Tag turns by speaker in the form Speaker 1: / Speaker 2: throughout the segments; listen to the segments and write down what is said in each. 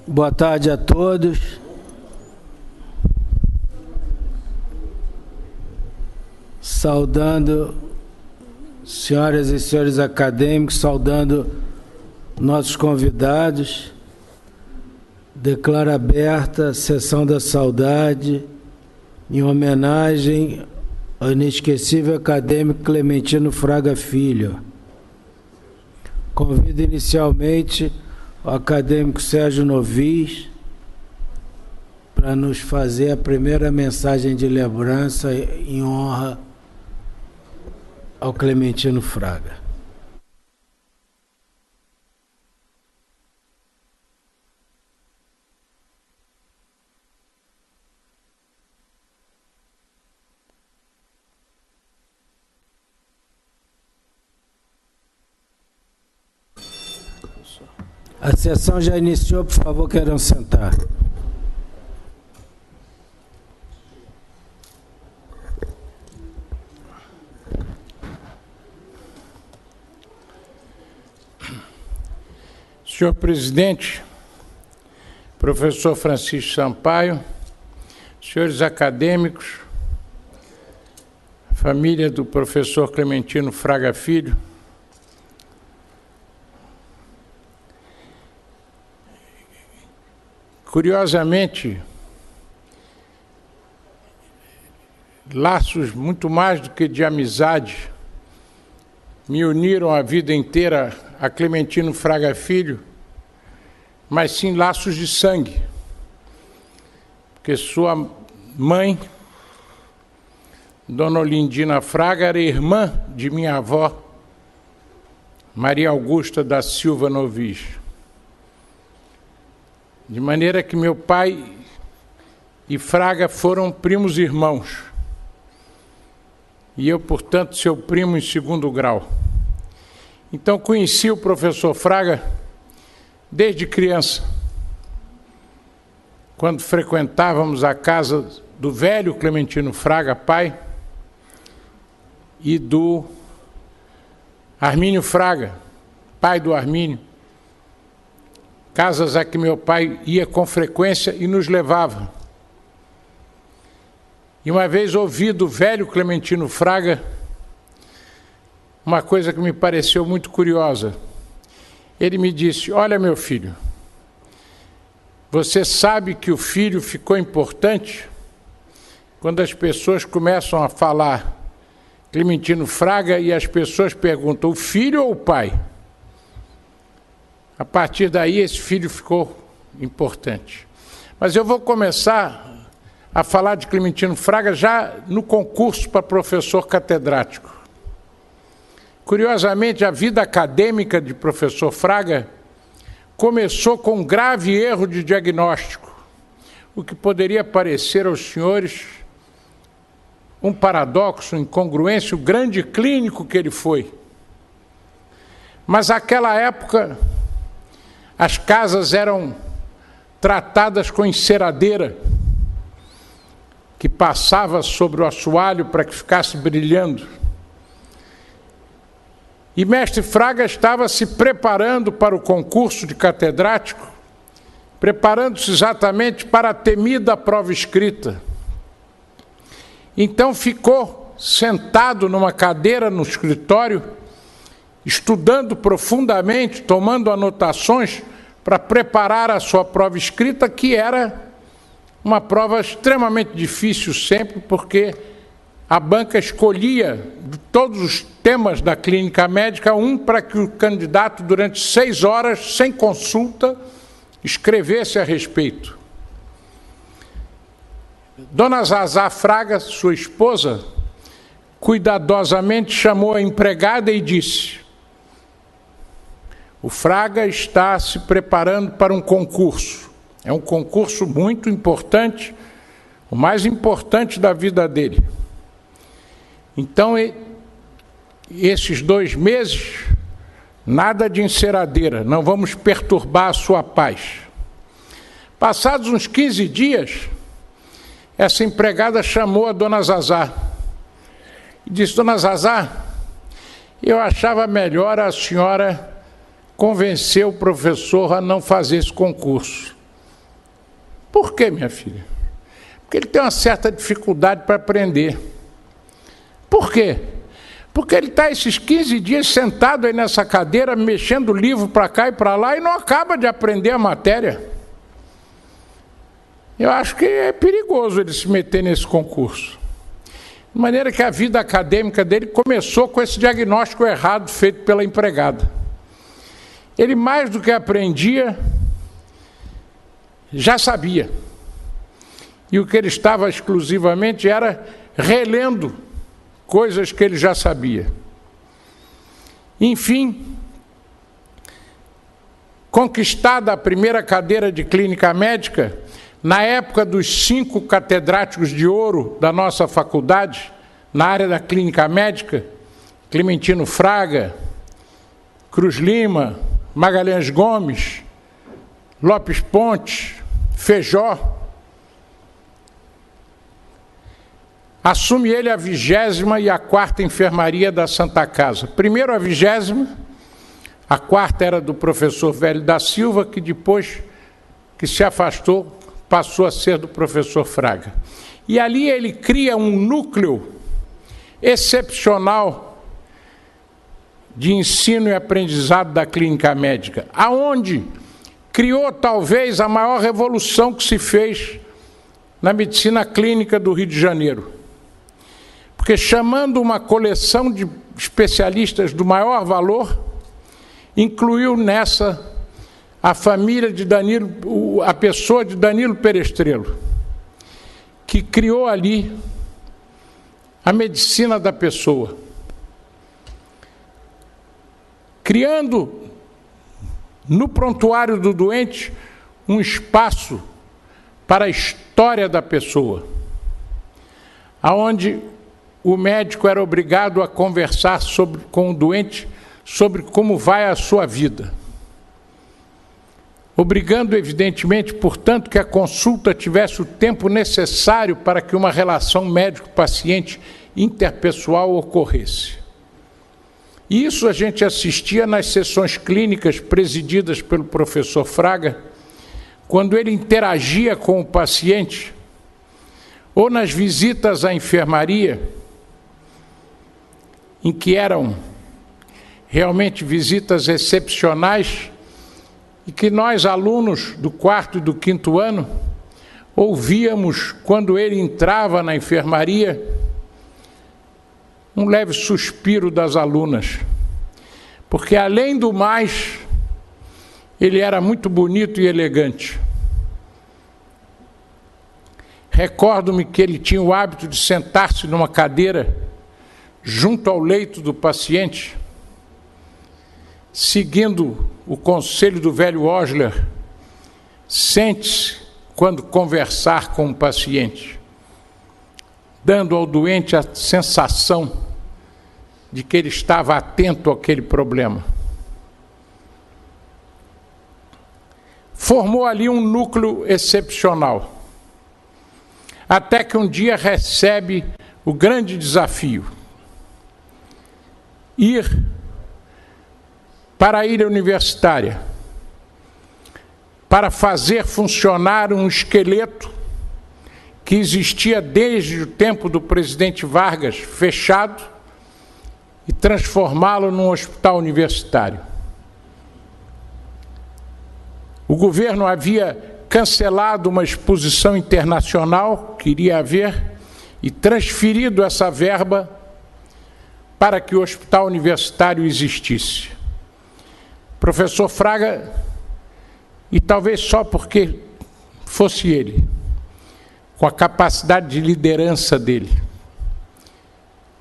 Speaker 1: Boa tarde a todos. Saudando senhoras e senhores acadêmicos, saudando nossos convidados. Declaro aberta a sessão da saudade em homenagem ao inesquecível acadêmico Clementino Fraga Filho. Convido inicialmente o acadêmico Sérgio Novis para nos fazer a primeira mensagem de lembrança em honra ao Clementino Fraga. A sessão já iniciou, por favor, queiram sentar.
Speaker 2: Senhor presidente, professor Francisco Sampaio, senhores acadêmicos, família do professor Clementino Fraga Filho, curiosamente, laços muito mais do que de amizade me uniram a vida inteira a Clementino Fraga Filho, mas sim laços de sangue, porque sua mãe, Dona Olindina Fraga, era irmã de minha avó, Maria Augusta da Silva Novis. De maneira que meu pai e Fraga foram primos irmãos. E eu, portanto, seu primo em segundo grau. Então, conheci o professor Fraga desde criança, quando frequentávamos a casa do velho Clementino Fraga, pai, e do Armínio Fraga, pai do Armínio. Casas a que meu pai ia com frequência e nos levava. E uma vez ouvi do velho Clementino Fraga uma coisa que me pareceu muito curiosa. Ele me disse: olha, meu filho, você sabe que o filho ficou importante quando as pessoas começam a falar Clementino Fraga e as pessoas perguntam, o filho ou o pai? A partir daí, esse filho ficou importante. Mas eu vou começar a falar de Clementino Fraga já no concurso para professor catedrático. Curiosamente, a vida acadêmica de professor Fraga começou com um grave erro de diagnóstico, o que poderia parecer aos senhores um paradoxo, incongruência, o grande clínico que ele foi. Mas naquela época, as casas eram tratadas com enceradeira, que passava sobre o assoalho para que ficasse brilhando. E mestre Fraga estava se preparando para o concurso de catedrático, preparando-se exatamente para a temida prova escrita. Então ficou sentado numa cadeira no escritório, estudando profundamente, tomando anotações para preparar a sua prova escrita, que era uma prova extremamente difícil sempre, porque a banca escolhia de todos os temas da clínica médica um para que o candidato, durante 6 horas, sem consulta, escrevesse a respeito. Dona Zazá Fraga, sua esposa, cuidadosamente chamou a empregada e disse: o Fraga está se preparando para um concurso. É um concurso muito importante, o mais importante da vida dele. Então, esses 2 meses, nada de enceradeira, não vamos perturbar a sua paz. Passados uns 15 dias, essa empregada chamou a Dona Zazá e disse: Dona Zazá, eu achava melhor a senhora convencer o professor a não fazer esse concurso. Por quê, minha filha? Porque ele tem uma certa dificuldade para aprender. Por quê? Porque ele está esses 15 dias sentado aí nessa cadeira, mexendo o livro para cá e para lá, e não acaba de aprender a matéria. Eu acho que é perigoso ele se meter nesse concurso. De maneira que a vida acadêmica dele começou com esse diagnóstico errado feito pela empregada. Ele, mais do que aprendia, já sabia. E o que ele estava exclusivamente era relendo coisas que ele já sabia. Enfim, conquistada a primeira cadeira de clínica médica, na época dos 5 catedráticos de ouro da nossa faculdade, na área da clínica médica, Clementino Fraga, Cruz Lima, Magalhães Gomes, Lopes Pontes, Feijó, assume ele a 20ª e a 4ª enfermaria da Santa Casa. Primeiro a 20ª, a 4ª era do professor Velho da Silva, que depois que se afastou, passou a ser do professor Fraga. E ali ele cria um núcleo excepcional de ensino e aprendizado da clínica médica, aonde criou talvez a maior revolução que se fez na medicina clínica do Rio de Janeiro. Porque chamando uma coleção de especialistas do maior valor, incluiu nessa a família de Danilo, a pessoa de Danilo Perestrello, que criou ali a medicina da pessoa, criando no prontuário do doente um espaço para a história da pessoa, aonde o médico era obrigado a conversar com o doente sobre como vai a sua vida, obrigando, evidentemente, portanto, que a consulta tivesse o tempo necessário para que uma relação médico-paciente interpessoal ocorresse. E isso a gente assistia nas sessões clínicas presididas pelo professor Fraga, quando ele interagia com o paciente, ou nas visitas à enfermaria, em que eram realmente visitas excepcionais, e que nós, alunos do 4º e do 5º ano, ouvíamos, quando ele entrava na enfermaria, um leve suspiro das alunas, porque, além do mais, ele era muito bonito e elegante. Recordo-me que ele tinha o hábito de sentar-se numa cadeira junto ao leito do paciente, seguindo o conselho do velho Osler: sente-se quando conversar com o paciente, dando ao doente a sensação de que ele estava atento àquele problema. Formou ali um núcleo excepcional, até que um dia recebe o grande desafio: ir para a ilha universitária, para fazer funcionar um esqueleto que existia desde o tempo do presidente Vargas, fechado, e transformá-lo num hospital universitário. O governo havia cancelado uma exposição internacional que iria haver e transferido essa verba para que o hospital universitário existisse. Professor Fraga, e talvez só porque fosse ele, com a capacidade de liderança dele,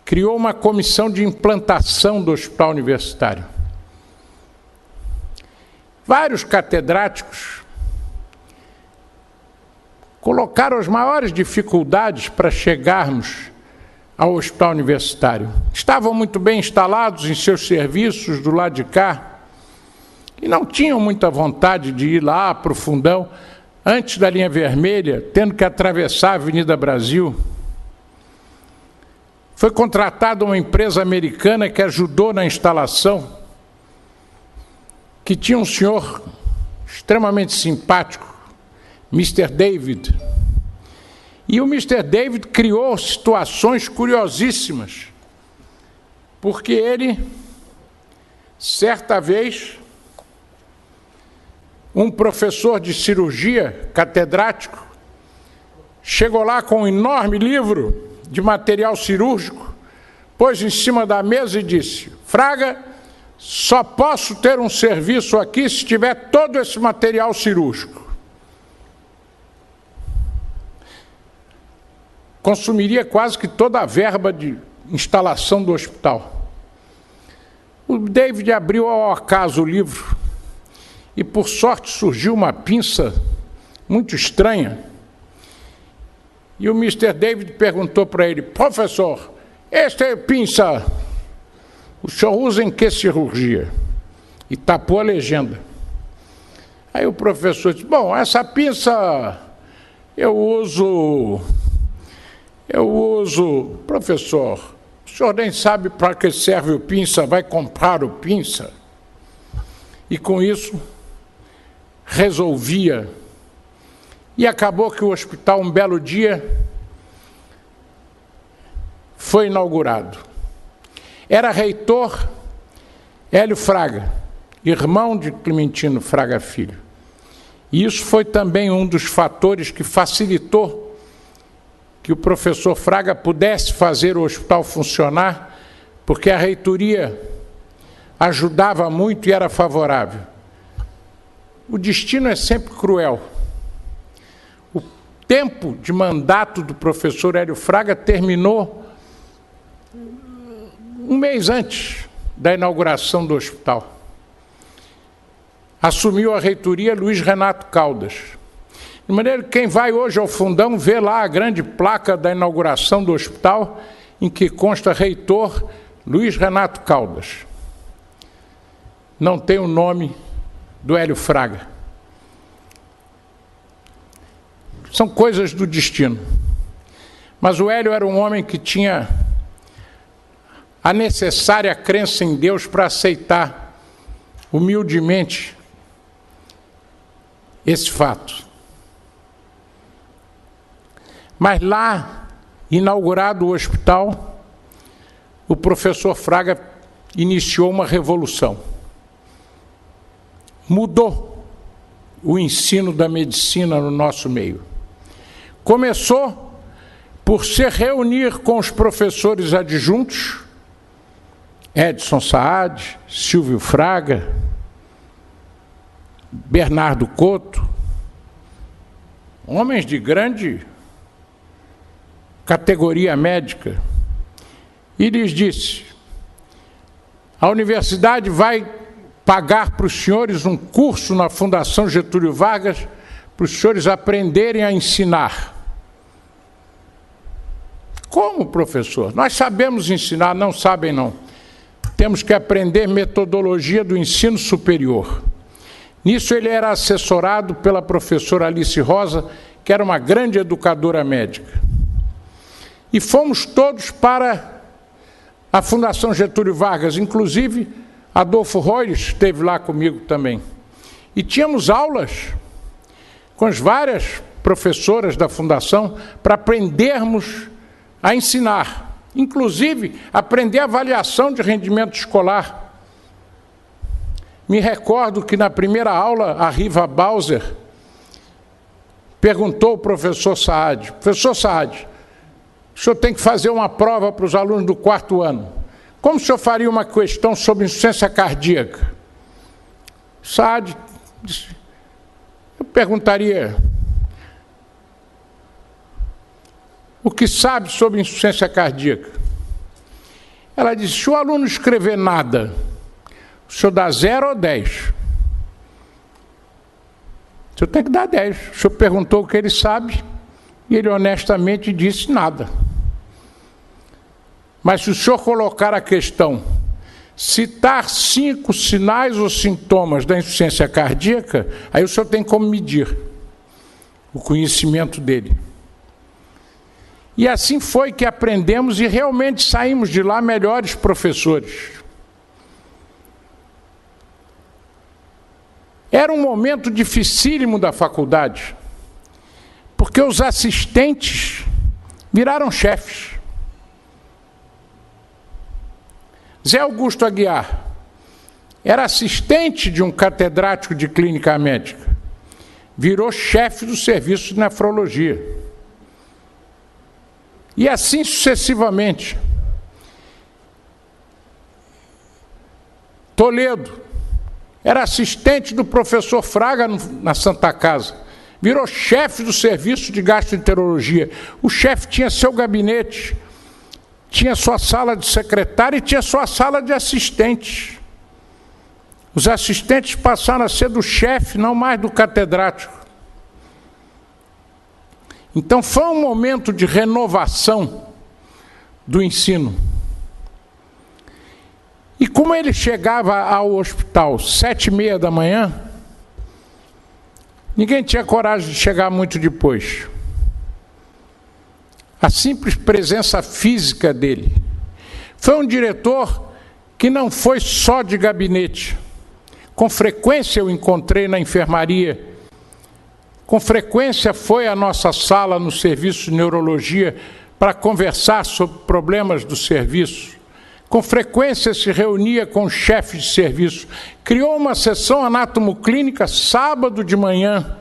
Speaker 2: criou uma comissão de implantação do hospital universitário. Vários catedráticos colocaram as maiores dificuldades para chegarmos ao hospital universitário. Estavam muito bem instalados em seus serviços do lado de cá, e não tinham muita vontade de ir lá para o fundão, antes da linha vermelha, tendo que atravessar a Avenida Brasil. Foi contratada uma empresa americana que ajudou na instalação, que tinha um senhor extremamente simpático, Mr. David. E o Mr. David criou situações curiosíssimas, porque ele, certa vez, um professor de cirurgia, catedrático, chegou lá com um enorme livro de material cirúrgico, pôs em cima da mesa e disse: Fraga, só posso ter um serviço aqui se tiver todo esse material cirúrgico. Consumiria quase que toda a verba de instalação do hospital. O David abriu ao acaso o livro e, por sorte, surgiu uma pinça muito estranha. E o Mr. David perguntou para ele: professor, esta é pinça, o senhor usa em que cirurgia? E tapou a legenda. Aí o professor disse: bom, essa pinça eu uso... Professor, o senhor nem sabe para que serve o pinça, vai comprar o pinça? E com isso, resolvia. E acabou que o hospital, um belo dia, foi inaugurado. Era reitor Hélio Fraga, irmão de Clementino Fraga Filho. E isso foi também um dos fatores que facilitou que o professor Fraga pudesse fazer o hospital funcionar, porque a reitoria ajudava muito e era favorável. O destino é sempre cruel. O tempo de mandato do professor Hélio Fraga terminou um mês antes da inauguração do hospital. Assumiu a reitoria Luiz Renato Caldas. De maneira que quem vai hoje ao Fundão vê lá a grande placa da inauguração do hospital, em que consta reitor Luiz Renato Caldas. Não tem o nome do Hélio Fraga. São coisas do destino. Mas o Hélio era um homem que tinha a necessária crença em Deus para aceitar humildemente esse fato. Mas lá, inaugurado o hospital, o professor Fraga iniciou uma revolução. Mudou o ensino da medicina no nosso meio. Começou por se reunir com os professores adjuntos, Edson Saad, Silvio Fraga, Bernardo Couto, homens de grande categoria médica, e lhes disse: a universidade vai pagar para os senhores um curso na Fundação Getúlio Vargas para os senhores aprenderem a ensinar. Como, professor? Nós sabemos ensinar. Não sabem, não. Temos que aprender metodologia do ensino superior. Nisso ele era assessorado pela professora Alice Rosa, que era uma grande educadora médica. E fomos todos para a Fundação Getúlio Vargas, inclusive Adolfo Roires esteve lá comigo também. E tínhamos aulas com as várias professoras da Fundação para aprendermos a ensinar, inclusive aprender avaliação de rendimento escolar. Me recordo que na primeira aula a Riva Bauser perguntou ao professor Saad: professor Saad, o senhor tem que fazer uma prova para os alunos do 4º ano. Como o senhor faria uma questão sobre insuficiência cardíaca? Saad disse: eu perguntaria o que sabe sobre insuficiência cardíaca. Ela disse: se o aluno escrever nada, o senhor dá 0 ou 10? O senhor tem que dar 10. O senhor perguntou o que ele sabe e ele honestamente disse nada. Mas se o senhor colocar a questão, citar 5 sinais ou sintomas da insuficiência cardíaca, aí o senhor tem como medir o conhecimento dele. E assim foi que aprendemos e realmente saímos de lá melhores professores. Era um momento dificílimo da faculdade. Porque os assistentes viraram chefes. Zé Augusto Aguiar era assistente de um catedrático de clínica médica, virou chefe do serviço de nefrologia. E assim sucessivamente. Toledo era assistente do professor Fraga na Santa Casa, virou chefe do serviço de gastroenterologia. O chefe tinha seu gabinete, tinha sua sala de secretário e tinha sua sala de assistentes. Os assistentes passaram a ser do chefe, não mais do catedrático. Então foi um momento de renovação do ensino. E como ele chegava ao hospital 7h30 da manhã, ninguém tinha coragem de chegar muito depois. A simples presença física dele. Foi um diretor que não foi só de gabinete. Com frequência eu encontrei na enfermaria. Com frequência foi à nossa sala no serviço de neurologia para conversar sobre problemas do serviço. Com frequência se reunia com o chefe de serviço. Criou uma sessão anatomoclínica sábado de manhã,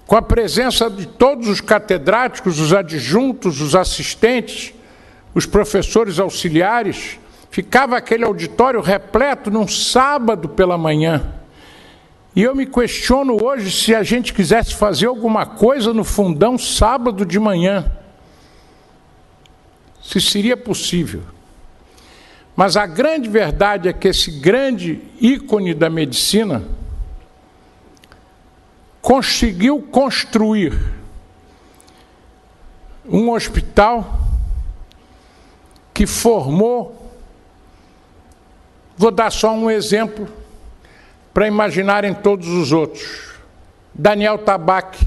Speaker 2: com a presença de todos os catedráticos, os adjuntos, os assistentes, os professores auxiliares. Ficava aquele auditório repleto num sábado pela manhã. E eu me questiono hoje se a gente quisesse fazer alguma coisa no Fundão sábado de manhã, se seria possível. Mas a grande verdade é que esse grande ícone da medicina conseguiu construir um hospital que formou. Vou dar só um exemplo para imaginarem todos os outros. Daniel Tabaque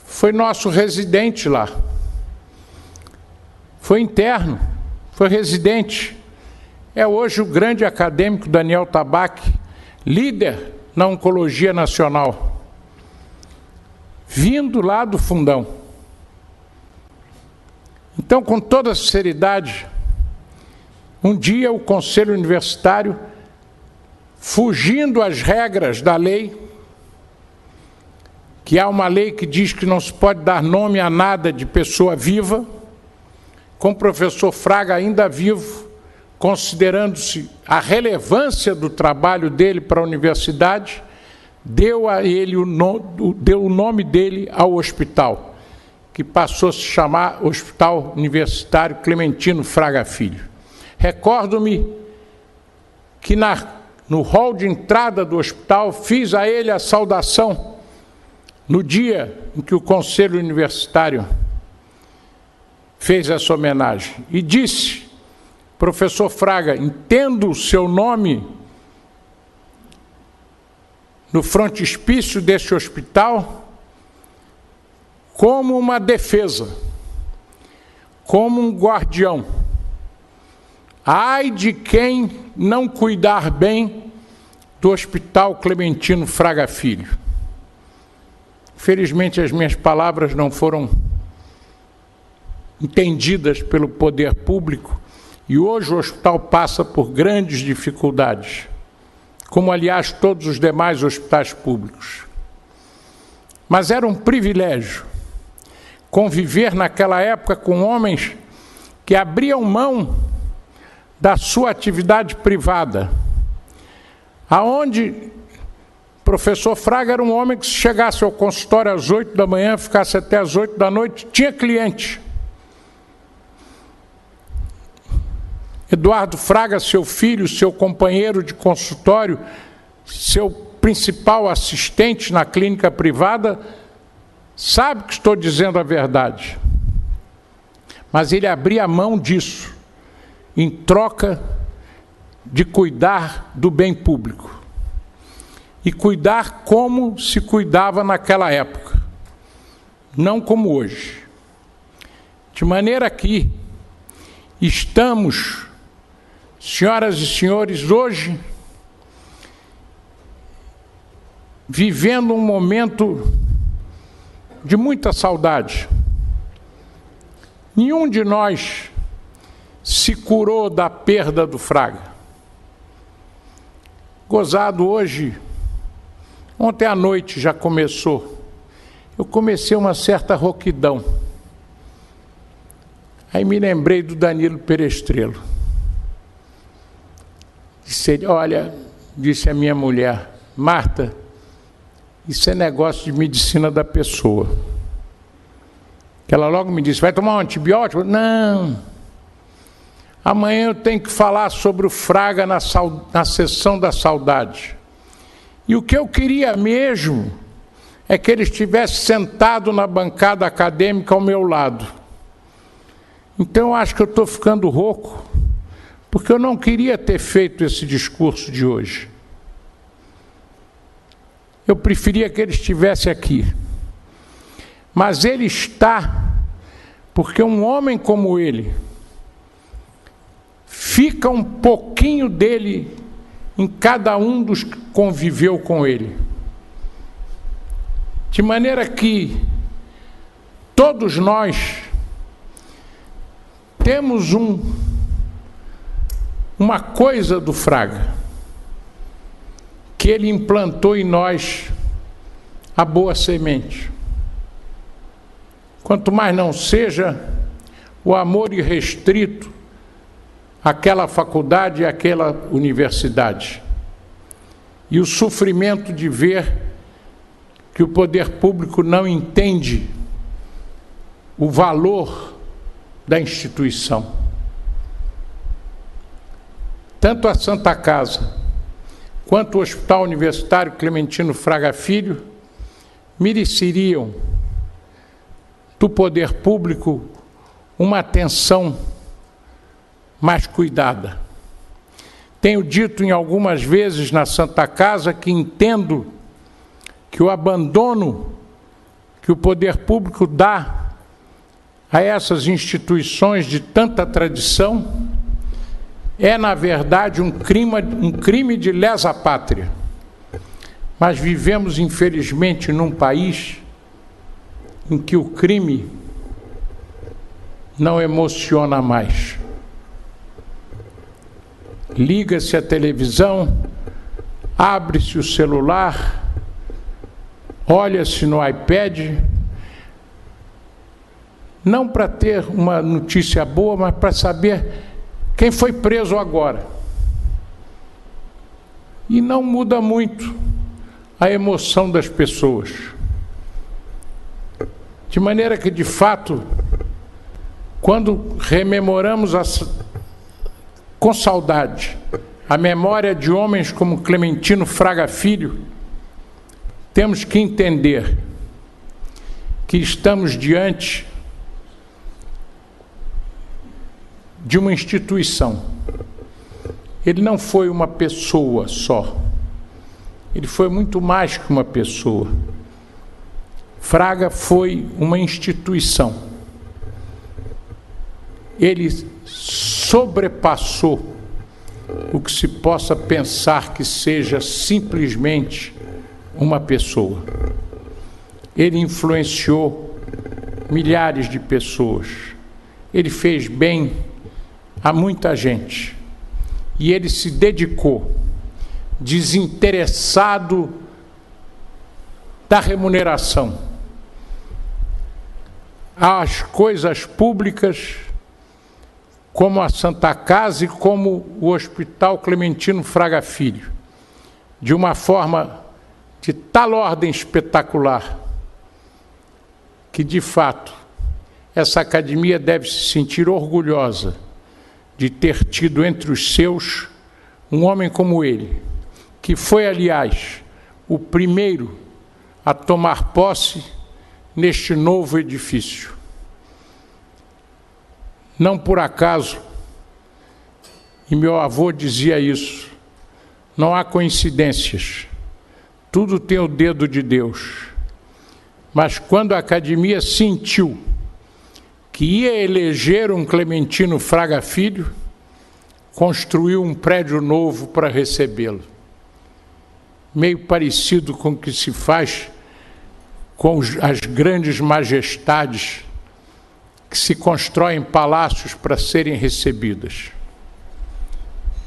Speaker 2: foi nosso residente lá. Foi interno, foi residente. É hoje o grande acadêmico Daniel Tabaque, líder na oncologia nacional, vindo lá do Fundão. Então, com toda sinceridade, um dia o Conselho Universitário, fugindo às regras da lei, que há uma lei que diz que não se pode dar nome a nada de pessoa viva, com o professor Fraga ainda vivo, considerando-se a relevância do trabalho dele para a universidade, deu a ele deu o nome dele ao hospital, que passou a se chamar Hospital Universitário Clementino Fraga Filho. Recordo-me que no hall de entrada do hospital fiz a ele a saudação no dia em que o Conselho Universitário fez essa homenagem e disse: professor Fraga, entendo o seu nome no frontispício deste hospital como uma defesa, como um guardião. Ai de quem não cuidar bem do Hospital Clementino Fraga Filho. Felizmente as minhas palavras não foram entendidas pelo poder público e hoje o hospital passa por grandes dificuldades, como aliás todos os demais hospitais públicos. Mas era um privilégio conviver naquela época com homens que abriam mão da sua atividade privada, aonde o professor Fraga era um homem que, se chegasse ao consultório às 8 da manhã, ficasse até às 8 da noite, tinha cliente. Eduardo Fraga, seu filho, seu companheiro de consultório, seu principal assistente na clínica privada, sabe que estou dizendo a verdade. Mas ele abria mão disso, em troca de cuidar do bem público. E cuidar como se cuidava naquela época, não como hoje. De maneira que estamos, senhoras e senhores, hoje vivendo um momento de muita saudade. Nenhum de nós se curou da perda do Fraga. Gozado hoje, ontem à noite já começou. Eu comecei uma certa rouquidão. Aí me lembrei do Danilo Perestrelo. Disse, olha, disse a minha mulher, Marta, isso é negócio de medicina da pessoa. Que ela logo me disse, vai tomar um antibiótico? Não. Amanhã eu tenho que falar sobre o Fraga na sessão da saudade. E o que eu queria mesmo é que ele estivesse sentado na bancada acadêmica ao meu lado. Então eu acho que eu estou ficando rouco, porque eu não queria ter feito esse discurso de hoje. Eu preferia que ele estivesse aqui. Mas ele está, porque um homem como ele, fica um pouquinho dele em cada um dos que conviveu com ele. De maneira que todos nós temos uma coisa do Fraga, que ele implantou em nós a boa semente. Quanto mais não seja o amor irrestrito àquela faculdade e àquela universidade, e o sofrimento de ver que o poder público não entende o valor da instituição. Tanto a Santa Casa quanto o Hospital Universitário Clementino Fraga Filho mereceriam do poder público uma atenção mais cuidada. Tenho dito em algumas vezes na Santa Casa que entendo que o abandono que o poder público dá a essas instituições de tanta tradição é, na verdade, um crime de lesa pátria. Mas vivemos, infelizmente, num país em que o crime não emociona mais. Liga-se a televisão, abre-se o celular, olha-se no iPad, não para ter uma notícia boa, mas para saber quem foi preso agora. E não muda muito a emoção das pessoas. De maneira que, de fato, quando rememoramos com saudade a memória de homens como Clementino Fraga Filho, temos que entender que estamos diante de uma instituição. Ele não foi uma pessoa só. Ele foi muito mais que uma pessoa. Fraga foi uma instituição. Ele sobrepassou o que se possa pensar que seja simplesmente uma pessoa. Ele influenciou milhares de pessoas. Ele fez bem a muita gente. E ele se dedicou, desinteressado da remuneração, às coisas públicas, como a Santa Casa e como o Hospital Clementino Fraga Filho, de uma forma de tal ordem espetacular, que, de fato, essa academia deve se sentir orgulhosa de ter tido entre os seus um homem como ele, que foi, aliás, o primeiro a tomar posse neste novo edifício. Não por acaso, e meu avô dizia isso, não há coincidências, tudo tem o dedo de Deus. Mas quando a academia sentiu que ia eleger um Clementino Fraga Filho, construiu um prédio novo para recebê-lo. Meio parecido com o que se faz com as grandes majestades que se constroem palácios para serem recebidas.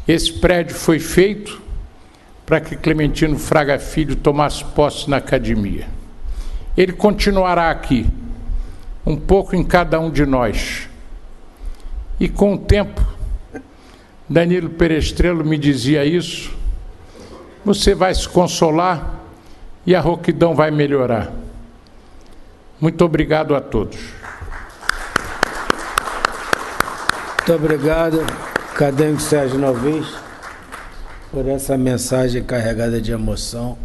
Speaker 2: Esse prédio foi feito para que Clementino Fraga Filho tomasse posse na academia. Ele continuará aqui, um pouco em cada um de nós. E com o tempo, Danilo Perestrello me dizia isso, você vai se consolar e a Roquidão vai melhorar. Muito obrigado a todos.
Speaker 1: Muito obrigado, acadêmico Sérgio Novis, por essa mensagem carregada de emoção.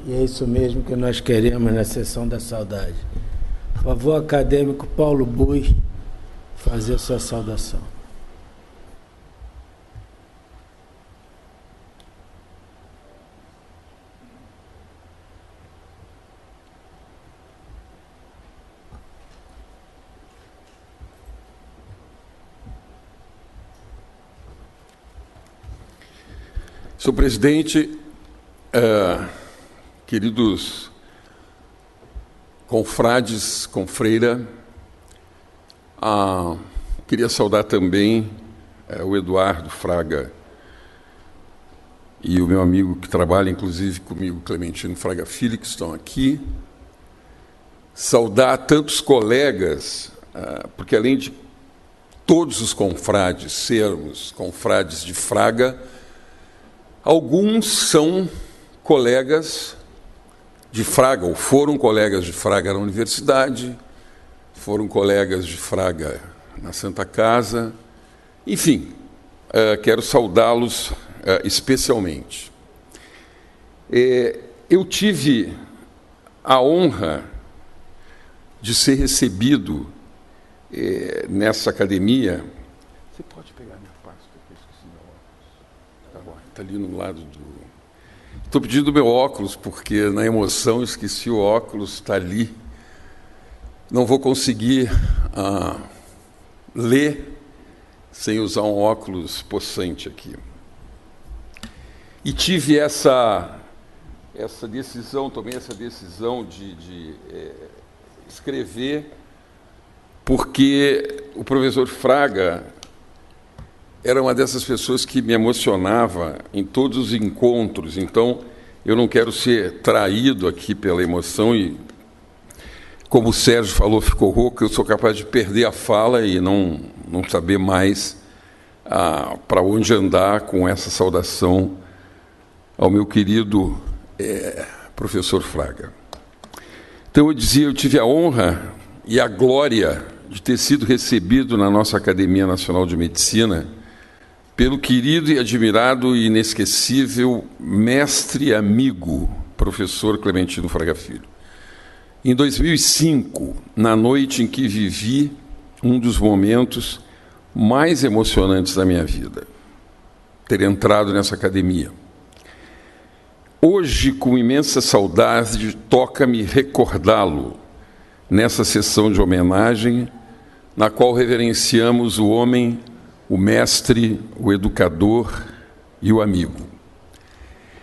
Speaker 1: E é isso mesmo que nós queremos na sessão da saudade. Por favor, acadêmico Paulo Bui, fazer sua saudação.
Speaker 3: Senhor presidente, queridos confrades, confreira, queria saudar também o Eduardo Fraga e o meu amigo que trabalha, inclusive, comigo, Clementino Fraga Filho, que estão aqui. Saudar tantos colegas, porque além de todos os confrades sermos confrades de Fraga, alguns são colegas de Fraga, ou foram colegas de Fraga na universidade, foram colegas de Fraga na Santa Casa. Enfim, quero saudá-los especialmente. Eu tive a honra de ser recebido nessa academia. Você pode pegar minha pasta, que eu esqueci meu óculos. Tá bom, está ali no lado do... Estou pedindo meu óculos, porque na emoção esqueci o óculos, está ali. Não vou conseguir ler sem usar um óculos possante aqui. E tive essa decisão, tomei essa decisão de escrever, porque o professor Fraga era uma dessas pessoas que me emocionava em todos os encontros. Então, eu não quero ser traído aqui pela emoção e, como o Sérgio falou, ficou rouco, eu sou capaz de perder a fala e não saber mais para onde andar com essa saudação ao meu querido professor Fraga. Então, eu dizia, eu tive a honra e a glória de ter sido recebido na nossa Academia Nacional de Medicina pelo querido e admirado e inesquecível mestre e amigo, professor Clementino Fraga Filho. Em 2005, na noite em que vivi um dos momentos mais emocionantes da minha vida, ter entrado nessa academia. Hoje, com imensa saudade, toca-me recordá-lo nessa sessão de homenagem, na qual reverenciamos o homem, o mestre, o educador e o amigo.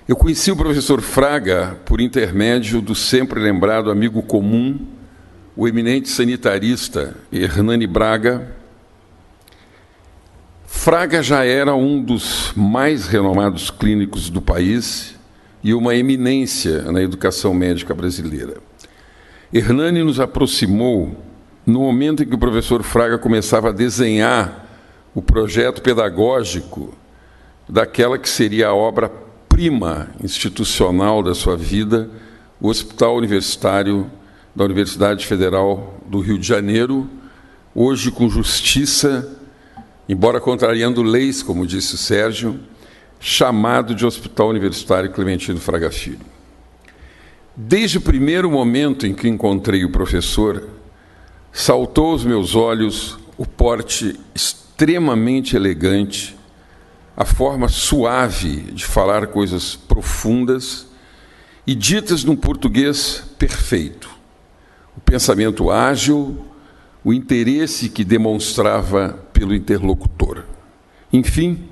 Speaker 3: Eu conheci o professor Fraga por intermédio do sempre lembrado amigo comum, o eminente sanitarista Hernani Braga. Fraga já era um dos mais renomados clínicos do país e uma eminência na educação médica brasileira. Hernani nos aproximou no momento em que o professor Fraga começava a desenhar o projeto pedagógico daquela que seria a obra-prima institucional da sua vida, o Hospital Universitário da Universidade Federal do Rio de Janeiro, hoje com justiça, embora contrariando leis, como disse o Sérgio, chamado de Hospital Universitário Clementino Fraga Filho. Desde o primeiro momento em que encontrei o professor, saltou aos meus olhos o porte extremamente elegante, a forma suave de falar coisas profundas e ditas num português perfeito, o pensamento ágil, o interesse que demonstrava pelo interlocutor. Enfim,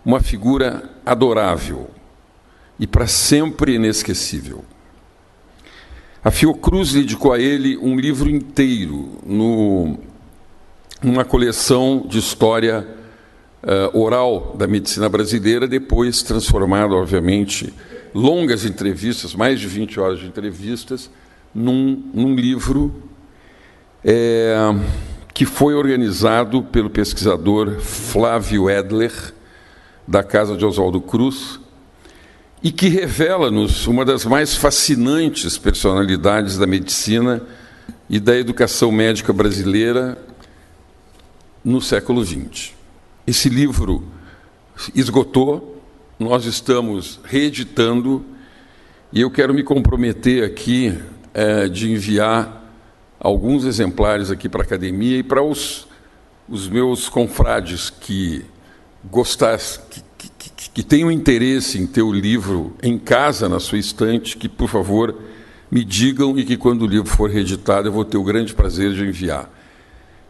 Speaker 3: uma figura adorável e para sempre inesquecível. A Fiocruz dedicou a ele um livro inteiro, numa coleção de história oral da medicina brasileira, depois transformado, obviamente, longas entrevistas, mais de 20 horas de entrevistas, num livro que foi organizado pelo pesquisador Flávio Edler, da Casa de Oswaldo Cruz, e que revela-nos uma das mais fascinantes personalidades da medicina e da educação médica brasileira no século XX. Esse livro esgotou, nós estamos reeditando, e eu quero me comprometer aqui de enviar alguns exemplares aqui para a academia e para os meus confrades que gostassem, que tenham interesse em ter o livro em casa, na sua estante, que, por favor, me digam e que, quando o livro for reeditado, eu vou ter o grande prazer de enviar.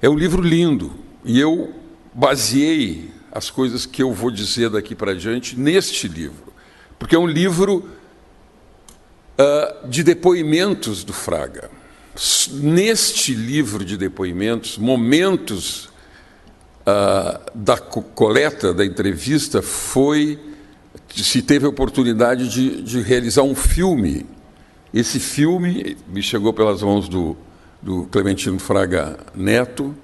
Speaker 3: É um livro lindo, e eu baseei as coisas que eu vou dizer daqui para diante neste livro, porque é um livro de depoimentos do Fraga. Neste livro de depoimentos, momentos da coleta da entrevista, se teve a oportunidade de realizar um filme. Esse filme me chegou pelas mãos do Clementino Fraga Neto.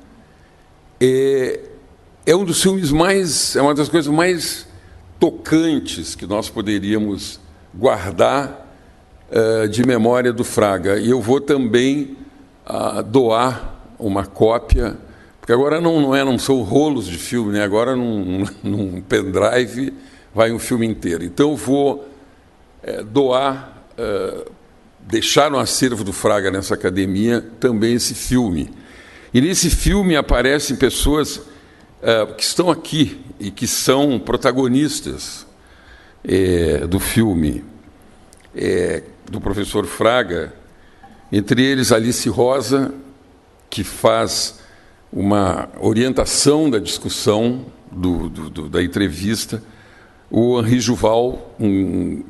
Speaker 3: É um dos filmes é uma das coisas mais tocantes que nós poderíamos guardar de memória do Fraga. E eu vou também doar uma cópia, porque agora não são rolos de filme, né? Agora num pendrive vai um filme inteiro. Então eu vou doar, deixar no acervo do Fraga, nessa academia, também esse filme. E nesse filme aparecem pessoas que estão aqui e que são protagonistas do filme, do professor Fraga, entre eles Alice Rosa, que faz uma orientação da discussão da entrevista, o Henri Juval, um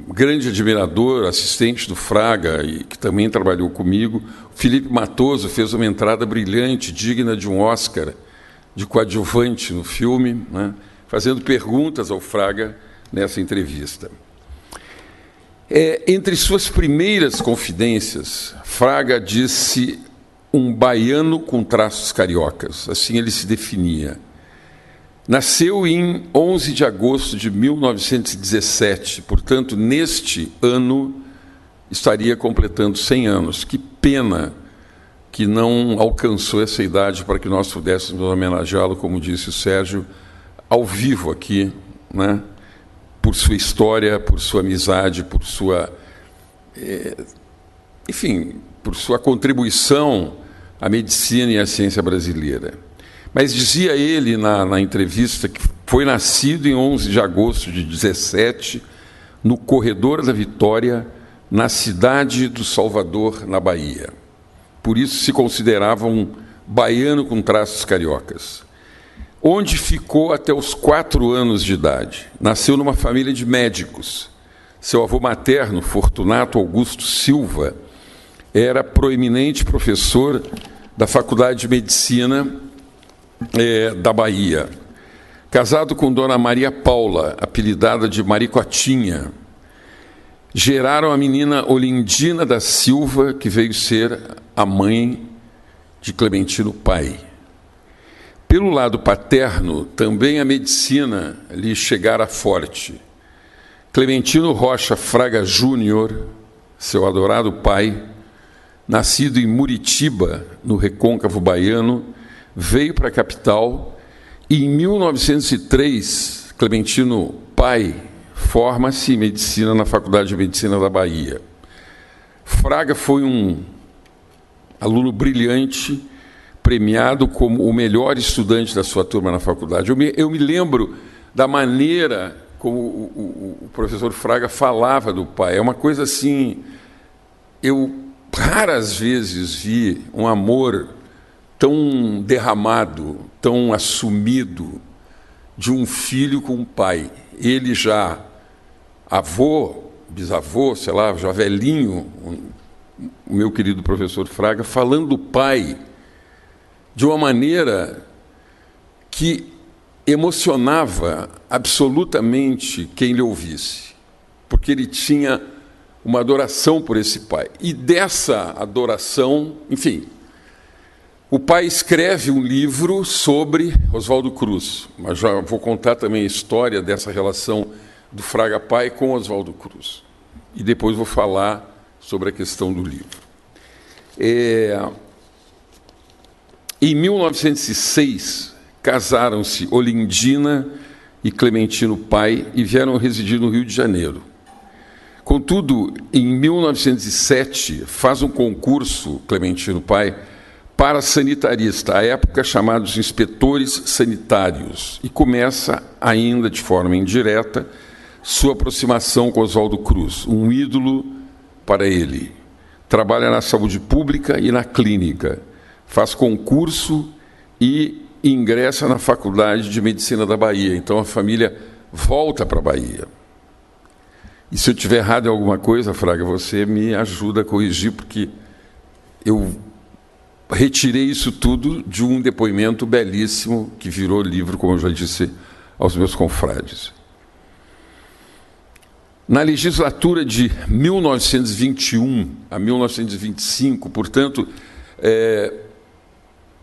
Speaker 3: grande admirador, assistente do Fraga, e que também trabalhou comigo. O Felipe Matoso fez uma entrada brilhante, digna de um Oscar, de coadjuvante no filme, né, fazendo perguntas ao Fraga nessa entrevista. Entre suas primeiras confidências, Fraga disse um baiano com traços cariocas, assim ele se definia. Nasceu em 11 de agosto de 1917, portanto, neste ano estaria completando 100 anos. Que pena que não alcançou essa idade para que nós pudéssemos homenageá-lo, como disse o Sérgio, ao vivo aqui, né? Por sua história, por sua amizade, por sua, enfim, por sua contribuição à medicina e à ciência brasileira. Mas dizia ele na entrevista que foi nascido em 11 de agosto de 17, no Corredor da Vitória, na cidade do Salvador, na Bahia. Por isso se considerava um baiano com traços cariocas. Onde ficou até os 4 anos de idade. Nasceu numa família de médicos. Seu avô materno, Fortunato Augusto Silva, era proeminente professor da Faculdade de Medicina da Bahia. Casado com Dona Maria Paula, apelidada de Maricotinha, geraram a menina Olindina da Silva, que veio ser a mãe de Clementino pai. Pelo lado paterno, também a medicina lhe chegara forte. Clementino Rocha Fraga Júnior, seu adorado pai, nascido em Muritiba, no recôncavo baiano, veio para a capital e, em 1903, Clementino pai forma-se em medicina na Faculdade de Medicina da Bahia. Fraga foi um aluno brilhante, premiado como o melhor estudante da sua turma na faculdade. Eu me lembro da maneira como o professor Fraga falava do pai. É uma coisa assim, eu raras vezes vi um amor tão derramado, tão assumido de um filho com um pai. Ele já avô, bisavô, sei lá, já velhinho, o meu querido professor Fraga, falando do pai de uma maneira que emocionava absolutamente quem lhe ouvisse, porque ele tinha uma adoração por esse pai. E dessa adoração, enfim, o pai escreve um livro sobre Oswaldo Cruz, mas já vou contar também a história dessa relação do Fraga pai com Oswaldo Cruz. E depois vou falar sobre a questão do livro. Em 1906, casaram-se Olindina e Clementino pai e vieram residir no Rio de Janeiro. Contudo, em 1907, faz um concurso, Clementino pai, para sanitarista, à época chamados inspetores sanitários, e começa, ainda de forma indireta, sua aproximação com Oswaldo Cruz, um ídolo para ele. Trabalha na saúde pública e na clínica, faz concurso e ingressa na Faculdade de Medicina da Bahia. Então a família volta para a Bahia. E se eu estiver errado em alguma coisa, Fraga, você me ajuda a corrigir, porque eu retirei isso tudo de um depoimento belíssimo que virou livro, como eu já disse aos meus confrades. Na legislatura de 1921 a 1925, portanto,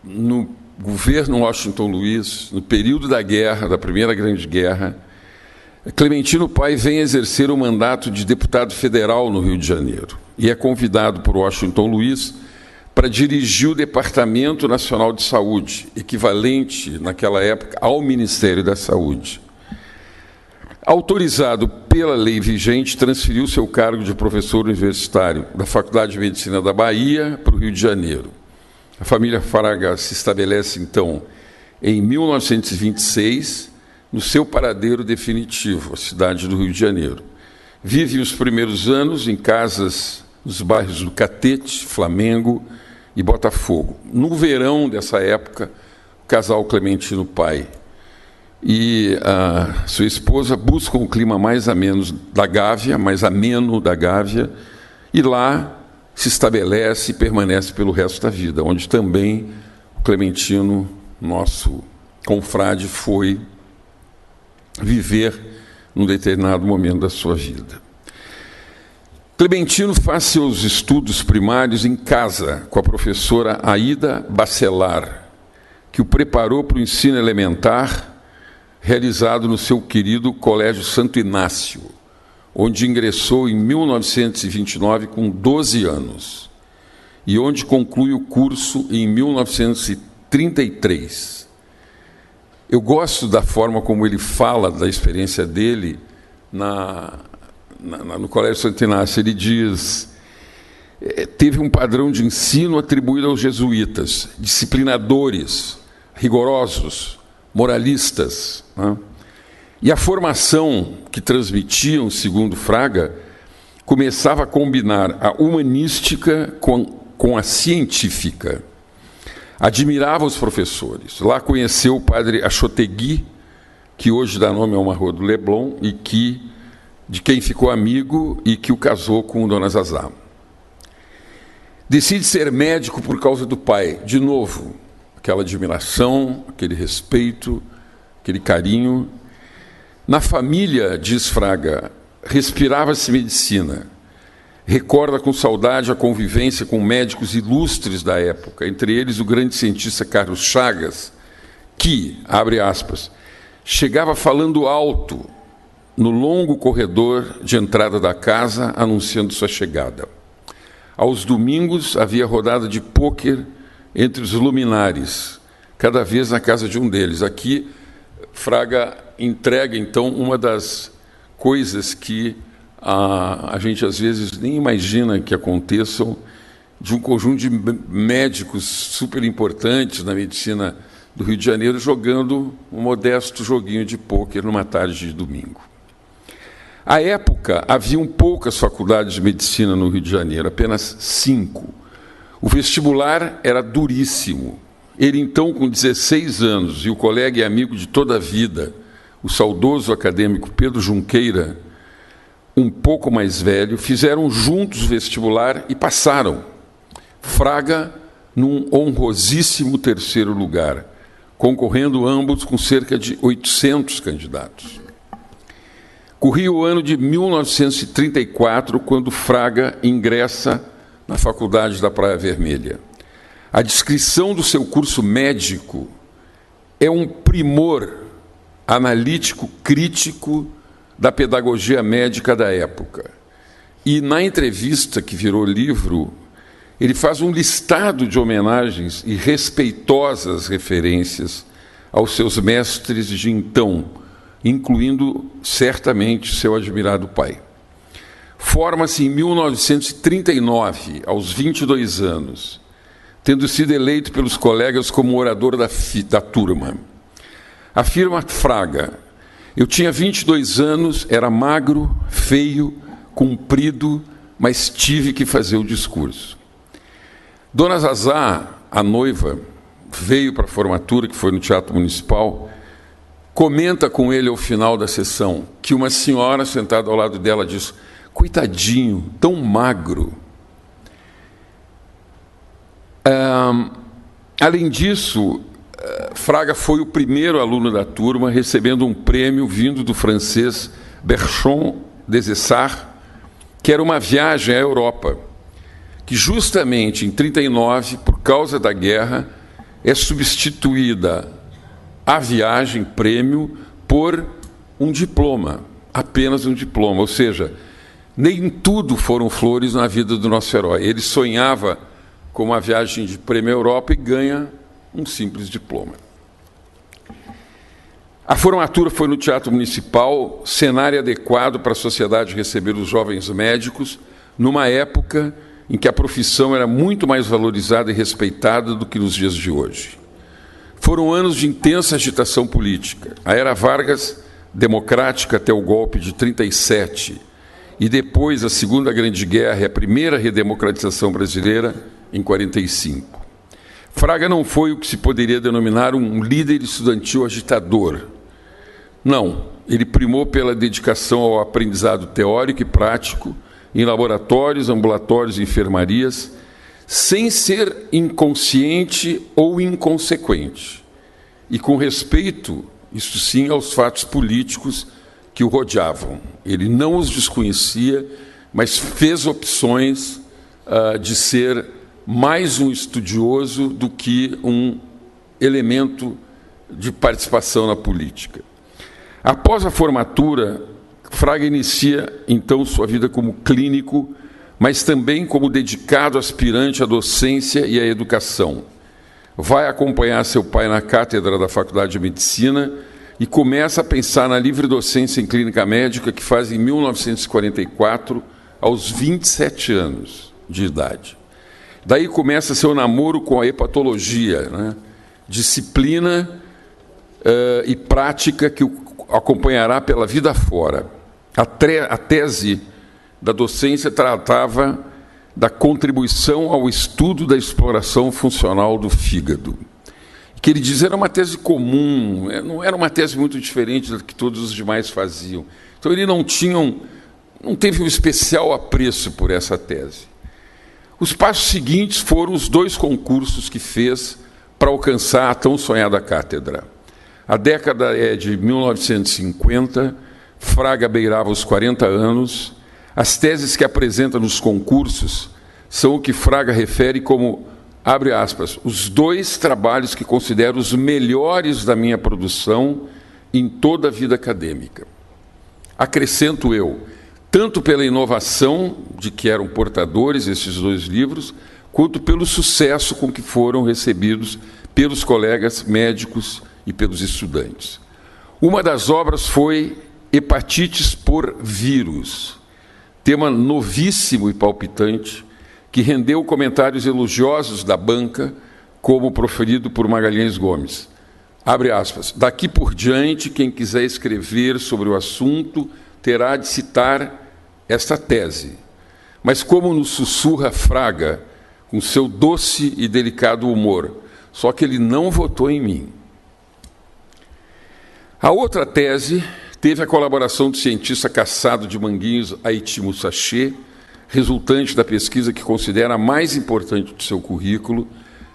Speaker 3: no governo Washington Luiz, no período da guerra, da Primeira Grande Guerra, Clementino pai vem exercer o mandato de deputado federal no Rio de Janeiro e é convidado por Washington Luiz para dirigir o Departamento Nacional de Saúde, equivalente, naquela época, ao Ministério da Saúde. Autorizado pela lei vigente, transferiu seu cargo de professor universitário da Faculdade de Medicina da Bahia para o Rio de Janeiro. A família Fraga se estabelece, então, em 1926, no seu paradeiro definitivo, a cidade do Rio de Janeiro. Vive os primeiros anos em casas nos bairros do Catete, Flamengo e Botafogo. No verão dessa época, o casal Clementino pai e a sua esposa buscam o clima mais ameno da Gávea, e lá se estabelece e permanece pelo resto da vida, onde também o Clementino, nosso confrade, foi viver num determinado momento da sua vida. Clementino faz seus estudos primários em casa com a professora Aida Bacelar, que o preparou para o ensino elementar realizado no seu querido Colégio Santo Inácio, onde ingressou em 1929 com 12 anos e onde conclui o curso em 1933. Eu gosto da forma como ele fala da experiência dele no Colégio Santo Inácio. Ele diz: teve um padrão de ensino atribuído aos jesuítas, disciplinadores, rigorosos, moralistas, né? E a formação que transmitiam, segundo Fraga, começava a combinar a humanística com a científica. Admirava os professores. Lá conheceu o padre Achotegui, que hoje dá nome ao Marrô do Leblon, e de quem ficou amigo e que o casou com Dona Zazá. Decide ser médico por causa do pai. De novo, aquela admiração, aquele respeito, aquele carinho. Na família, diz Fraga, respirava-se medicina. Recorda com saudade a convivência com médicos ilustres da época, entre eles o grande cientista Carlos Chagas, que, abre aspas, chegava falando alto no longo corredor de entrada da casa, anunciando sua chegada. Aos domingos havia rodada de pôquer entre os luminares, cada vez na casa de um deles. Aqui, Fraga entrega, então, uma das coisas que a gente, às vezes, nem imagina que aconteçam, de um conjunto de médicos super importantes na medicina do Rio de Janeiro jogando um modesto joguinho de pôquer numa tarde de domingo. À época, haviam poucas faculdades de medicina no Rio de Janeiro, apenas 5. O vestibular era duríssimo. Ele, então, com 16 anos, e o colega e amigo de toda a vida, o saudoso acadêmico Pedro Junqueira, um pouco mais velho, fizeram juntos o vestibular e passaram. Fraga num honrosíssimo terceiro lugar, concorrendo ambos com cerca de 800 candidatos. Corria o ano de 1934, quando Fraga ingressa na Faculdade da Praia Vermelha. A descrição do seu curso médico é um primor analítico crítico da pedagogia médica da época. E na entrevista que virou livro, ele faz um listado de homenagens e respeitosas referências aos seus mestres de então, incluindo certamente seu admirado pai. Forma-se em 1939, aos 22 anos, tendo sido eleito pelos colegas como orador da turma. Afirma Fraga: eu tinha 22 anos, era magro, feio, comprido, mas tive que fazer o discurso. Dona Zazá, a noiva, veio para a formatura, que foi no Teatro Municipal, comenta com ele ao final da sessão que uma senhora sentada ao lado dela diz: coitadinho, tão magro. Além disso, Fraga foi o primeiro aluno da turma recebendo um prêmio vindo do francês Bertrand des Essarts, que era uma viagem à Europa, que justamente em 1939, por causa da guerra, é substituída a viagem, prêmio, por um diploma, apenas um diploma. Ou seja, nem tudo foram flores na vida do nosso herói. Ele sonhava com uma viagem de prêmio à Europa e ganha um simples diploma. A formatura foi no Teatro Municipal, cenário adequado para a sociedade receber os jovens médicos, numa época em que a profissão era muito mais valorizada e respeitada do que nos dias de hoje. Foram anos de intensa agitação política. A era Vargas, democrática até o golpe de 1937, e depois a Segunda Grande Guerra e a primeira redemocratização brasileira em 1945. Fraga não foi o que se poderia denominar um líder estudantil agitador. Não, ele primou pela dedicação ao aprendizado teórico e prático, em laboratórios, ambulatórios e enfermarias, sem ser inconsciente ou inconsequente, e com respeito, isso sim, aos fatos políticos que o rodeavam. Ele não os desconhecia, mas fez opções de ser mais um estudioso do que um elemento de participação na política. Após a formatura, Fraga inicia, então, sua vida como clínico, mas também como dedicado aspirante à docência e à educação. Vai acompanhar seu pai na cátedra da Faculdade de Medicina e começa a pensar na livre docência em clínica médica, que faz em 1944, aos 27 anos de idade. Daí começa seu namoro com a hepatologia, né? Disciplina e prática que o acompanhará pela vida fora. A tese da docência tratava da contribuição ao estudo da exploração funcional do fígado. Que ele diz era uma tese comum, não era uma tese muito diferente da que todos os demais faziam. Então ele não teve um especial apreço por essa tese. Os passos seguintes foram os 2 concursos que fez para alcançar a tão sonhada cátedra. A década é de 1950, Fraga beirava os 40 anos. As teses que apresenta nos concursos são o que Fraga refere como, abre aspas, os 2 trabalhos que considero os melhores da minha produção em toda a vida acadêmica. Acrescento eu, tanto pela inovação de que eram portadores esses 2 livros, quanto pelo sucesso com que foram recebidos pelos colegas médicos e pelos estudantes. Uma das obras foi Hepatites por Vírus, tema novíssimo e palpitante, que rendeu comentários elogiosos da banca, como proferido por Magalhães Gomes. Abre aspas, daqui por diante, quem quiser escrever sobre o assunto terá de citar esta tese. Mas como nos sussurra Fraga, com seu doce e delicado humor, só que ele não votou em mim. A outra tese Teve a colaboração do cientista caçado de Manguinhos, Haiti Musaché, resultante da pesquisa que considera a mais importante do seu currículo,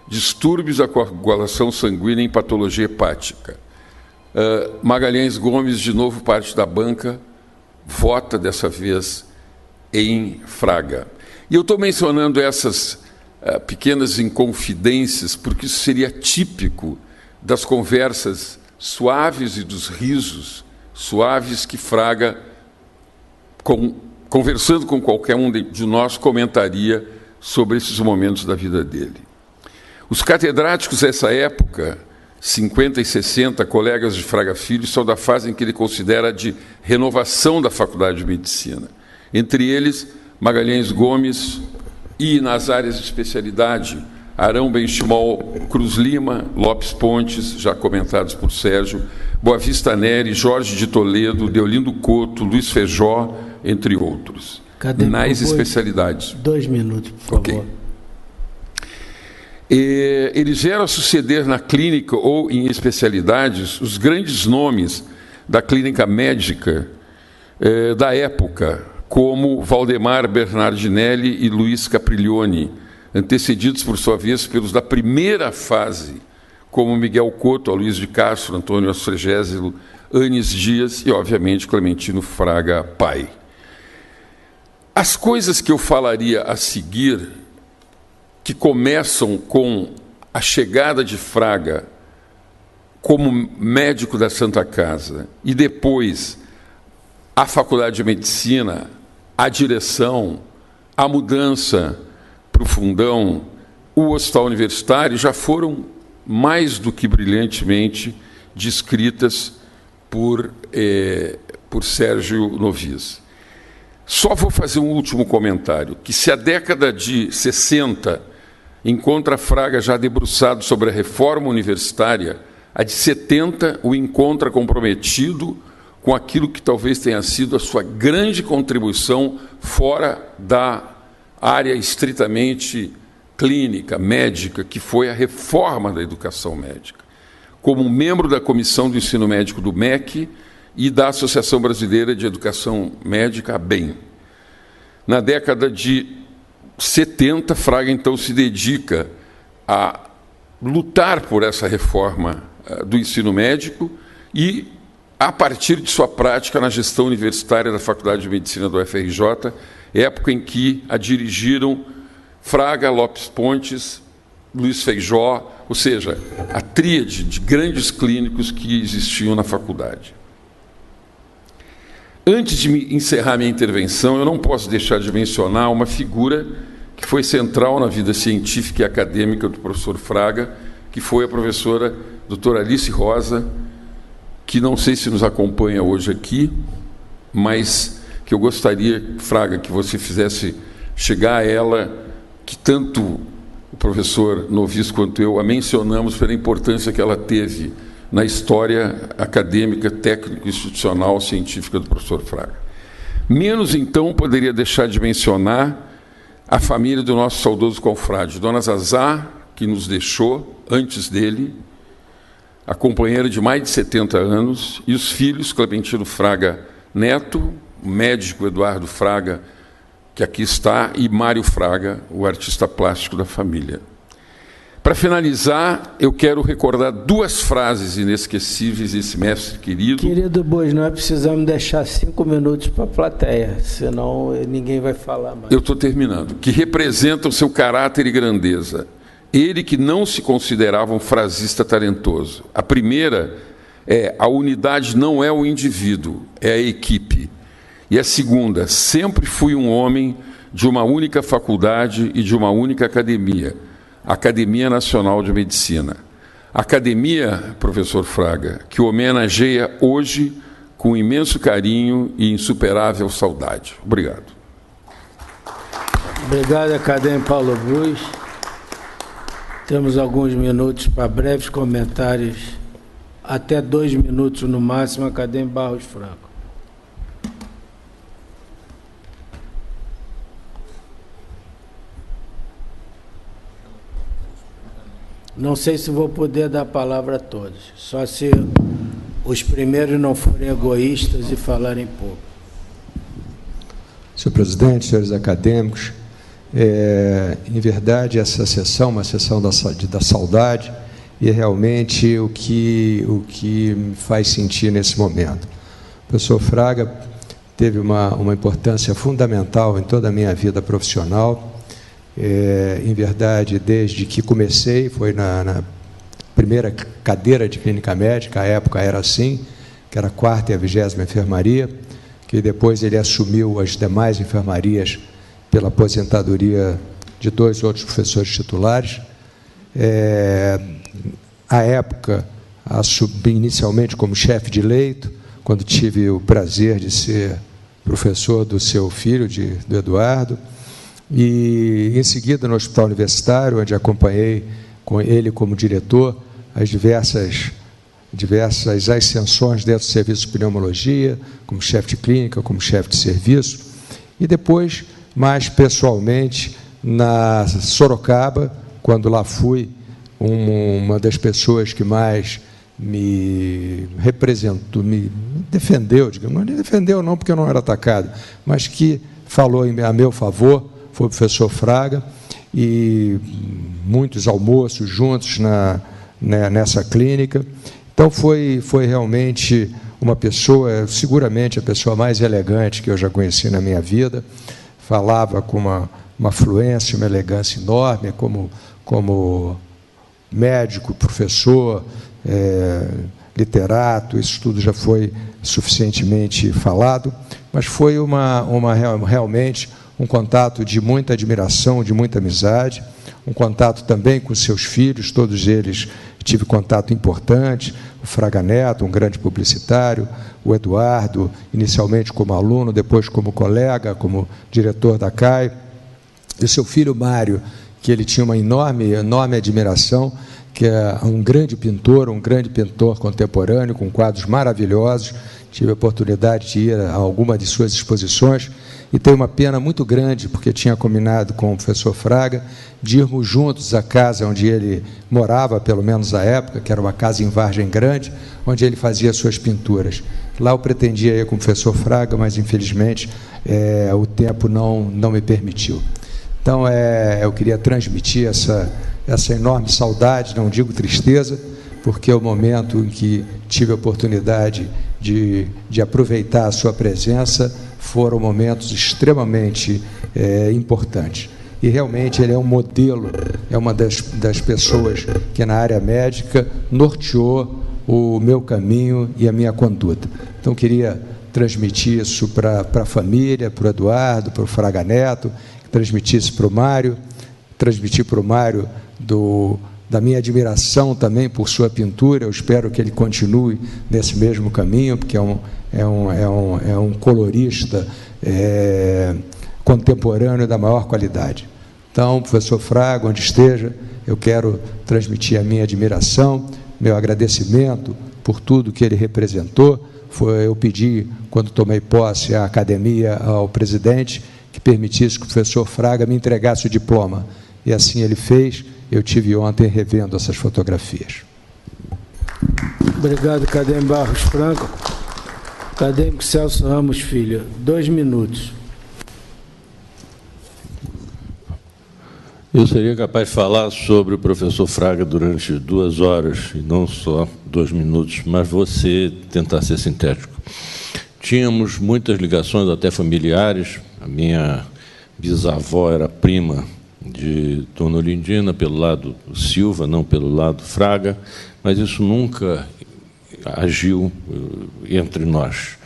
Speaker 3: distúrbios da coagulação sanguínea em patologia hepática. Magalhães Gomes, de novo parte da banca, vota dessa vez em Fraga. E eu estou mencionando essas pequenas inconfidências porque isso seria típico das conversas suaves e dos risos suaves que Fraga, conversando com qualquer um de nós, comentaria sobre esses momentos da vida dele. Os catedráticos dessa época, 50 e 60, colegas de Fraga Filho, são da fase em que ele considera de renovação da Faculdade de Medicina. Entre eles, Magalhães Gomes e, nas áreas de especialidade, Arão Benchimol, Cruz Lima, Lopes Pontes, já comentados por Sérgio, Boavista Neri, Jorge de Toledo, Deolindo Couto, Luiz Feijó, entre outros. Nas especialidades.
Speaker 1: 2 minutos, por favor. Okay.
Speaker 3: Eles vieram a suceder na clínica ou em especialidades os grandes nomes da clínica médica da época, como Valdemar Bernardinelli e Luiz Capriglione, antecedidos, por sua vez, pelos da primeira fase, como Miguel Couto, Aloysio de Castro, Antônio Astregésilo, Anis Dias e, obviamente, Clementino Fraga pai. As coisas que eu falaria a seguir, que começam com a chegada de Fraga como médico da Santa Casa e depois a Faculdade de Medicina, a direção, a mudança para o Fundão, o Hospital Universitário, já foram mais do que brilhantemente descritas por Sérgio Novis. Só vou fazer um último comentário, que se a década de 60 encontra Fraga já debruçado sobre a reforma universitária, a de 70 o encontra comprometido com aquilo que talvez tenha sido a sua grande contribuição fora da área estritamente clínica, médica, que foi a reforma da educação médica. Como membro da Comissão do Ensino Médico do MEC e da Associação Brasileira de Educação Médica, ABEM. Na década de 70, Fraga, então, se dedica a lutar por essa reforma do ensino médico e, a partir de sua prática na gestão universitária da Faculdade de Medicina do UFRJ, época em que a dirigiram Fraga, Lopes Pontes, Luiz Feijó, ou seja, a tríade de grandes clínicos que existiam na faculdade. Antes de encerrar minha intervenção, eu não posso deixar de mencionar uma figura que foi central na vida científica e acadêmica do professor Fraga, que foi a professora doutora Alice Rosa, que não sei se nos acompanha hoje aqui, mas que eu gostaria, Fraga, que você fizesse chegar a ela, que tanto o professor Novis quanto eu a mencionamos pela importância que ela teve na história acadêmica, técnico, institucional, científica do professor Fraga. Menos, então, poderia deixar de mencionar a família do nosso saudoso confrade, Dona Zazá, que nos deixou antes dele, a companheira de mais de 70 anos, e os filhos, Clementino Fraga Neto, o médico Eduardo Fraga, que aqui está, e Mário Fraga, o artista plástico da família. Para finalizar, eu quero recordar 2 frases inesquecíveis desse mestre querido.
Speaker 1: Querido Bois, nós precisamos deixar 5 minutos para a plateia, senão ninguém vai falar mais.
Speaker 3: Eu estou terminando. Que representam seu caráter e grandeza. Ele que não se considerava um frasista talentoso. A primeira é: a unidade não é o indivíduo, é a equipe. E a segunda: sempre fui um homem de uma única faculdade e de uma única academia, a Academia Nacional de Medicina. Academia, professor Fraga, que homenageia hoje com imenso carinho e insuperável saudade. Obrigado.
Speaker 1: Obrigado, acadêmico Paulo Brus. Temos alguns minutos para breves comentários, até 2 minutos no máximo, acadêmico Barros Franco. Não sei se vou poder dar a palavra a todos, só se os primeiros não forem egoístas e falarem pouco.
Speaker 4: Senhor presidente, senhores acadêmicos, em verdade, essa sessão é uma sessão da saudade, e é realmente o que me faz sentir nesse momento. O professor Fraga teve uma importância fundamental em toda a minha vida profissional. Em verdade, desde que comecei, foi na primeira cadeira de clínica médica, à época era assim, que era a 4ª e a 20ª enfermaria, que depois ele assumiu as demais enfermarias pela aposentadoria de 2 outros professores titulares. À época, assumi inicialmente como chefe de leito, quando tive o prazer de ser professor do seu filho, do Eduardo, e em seguida no Hospital Universitário, onde acompanhei com ele como diretor as diversas ascensões dentro do serviço de pneumologia, como chefe de clínica, como chefe de serviço, e depois, mais pessoalmente, na Sorocaba, quando lá fui uma das pessoas que mais me representou, me defendeu, digamos, não me defendeu não porque eu não era atacado, mas que falou a meu favor, foi o professor Fraga, e muitos almoços juntos nessa clínica. Então, foi realmente uma pessoa, seguramente a pessoa mais elegante que eu já conheci na minha vida, falava com uma fluência, uma elegância enorme, como médico, professor, literato, isso tudo já foi suficientemente falado, mas foi realmente um contato de muita admiração, de muita amizade, um contato também com seus filhos, todos eles tive contato importante, o Fraga Neto, um grande publicitário, o Eduardo, inicialmente como aluno, depois como colega, como diretor da CAI, e o seu filho Mário, que ele tinha uma enorme admiração, que é um grande pintor contemporâneo, com quadros maravilhosos. Tive a oportunidade de ir a alguma de suas exposições, e tenho uma pena muito grande, porque tinha combinado com o professor Fraga de irmos juntos à casa onde ele morava, pelo menos à época, que era uma casa em Vargem Grande, onde ele fazia suas pinturas. Lá eu pretendia ir com o professor Fraga, mas, infelizmente, o tempo não me permitiu. Então, eu queria transmitir essa enorme saudade, não digo tristeza, porque é o momento em que tive a oportunidade de aproveitar a sua presença, foram momentos extremamente importantes. E, realmente, ele é um modelo, é uma das pessoas que, na área médica, norteou o meu caminho e a minha conduta. Então, queria transmitir isso para a família, para o Eduardo, para o Fraga Neto, transmitir isso para o Mário, transmitir para o Mário da minha admiração também por sua pintura. Eu espero que ele continue nesse mesmo caminho, porque é um colorista contemporâneo da maior qualidade. Então, professor Fraga, onde esteja, eu quero transmitir a minha admiração, meu agradecimento por tudo que ele representou. Eu pedi, quando tomei posse à academia, ao presidente, que permitisse que o professor Fraga me entregasse o diploma. E assim ele fez. Eu tive ontem revendo essas fotografias.
Speaker 1: Obrigado, acadêmico Barros Franco. Acadêmico Celso Ramos Filho, 2 minutos.
Speaker 5: Eu seria capaz de falar sobre o professor Fraga durante 2 horas, e não só 2 minutos, mas você tentar ser sintético. Tínhamos muitas ligações, até familiares. A minha bisavó era prima de Dona Olindina, pelo lado Silva, não pelo lado Fraga, mas isso nunca agiu entre nós.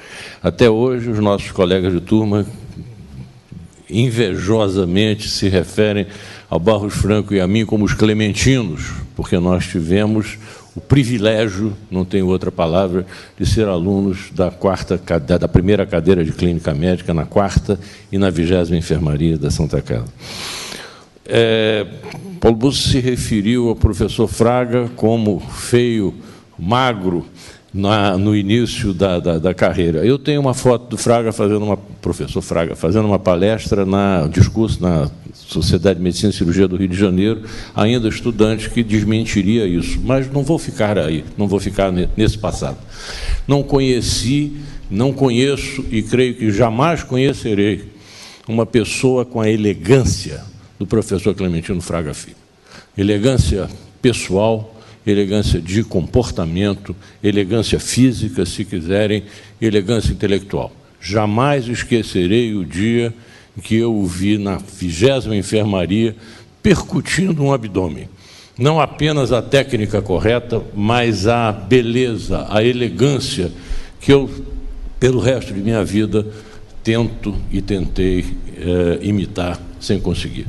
Speaker 5: Até hoje, os nossos colegas de turma invejosamente se referem ao Barros Franco e a mim como os clementinos, porque nós tivemos o privilégio, não tenho outra palavra, de ser alunos da primeira cadeira de clínica médica, na 4ª e na 20ª enfermaria da Santa Casa. Paulo Bussi se referiu ao professor Fraga como feio, magro, no início da carreira. Eu tenho uma foto do Fraga professor Fraga, fazendo uma palestra, discurso na Sociedade de Medicina e Cirurgia do Rio de Janeiro, ainda estudante, que desmentiria isso. Mas não vou ficar aí, não vou ficar nesse passado. Não conheci, não conheço e creio que jamais conhecerei uma pessoa com a elegância do professor Clementino Fraga Filho. Elegância pessoal, elegância de comportamento, elegância física, se quiserem, elegância intelectual. Jamais esquecerei o dia em que eu o vi na 20ª enfermaria percutindo um abdômen. Não apenas a técnica correta, mas a beleza, a elegância que eu, pelo resto de minha vida, tento e tentei imitar sem conseguir.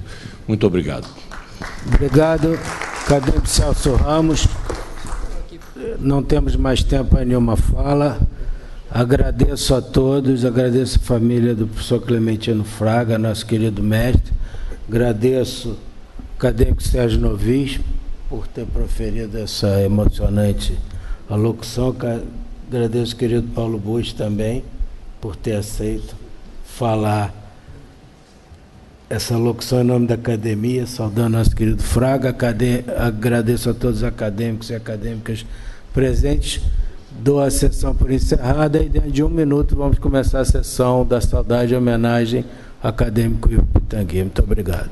Speaker 5: Muito obrigado.
Speaker 1: Obrigado, acadêmico Celso Ramos. Não temos mais tempo para nenhuma fala. Agradeço a todos, agradeço a família do professor Clementino Fraga, nosso querido mestre. Agradeço o acadêmico Sérgio Novis por ter proferido essa emocionante alocução. Agradeço o querido Paulo Bush também por ter aceito falar essa locução em nome da academia, saudando nosso querido Fraga. Agradeço a todos os acadêmicos e acadêmicas presentes. Dou a sessão por encerrada e dentro de 1 minuto vamos começar a sessão da saudade e homenagem ao acadêmico Ivo Pitangui. Muito obrigado.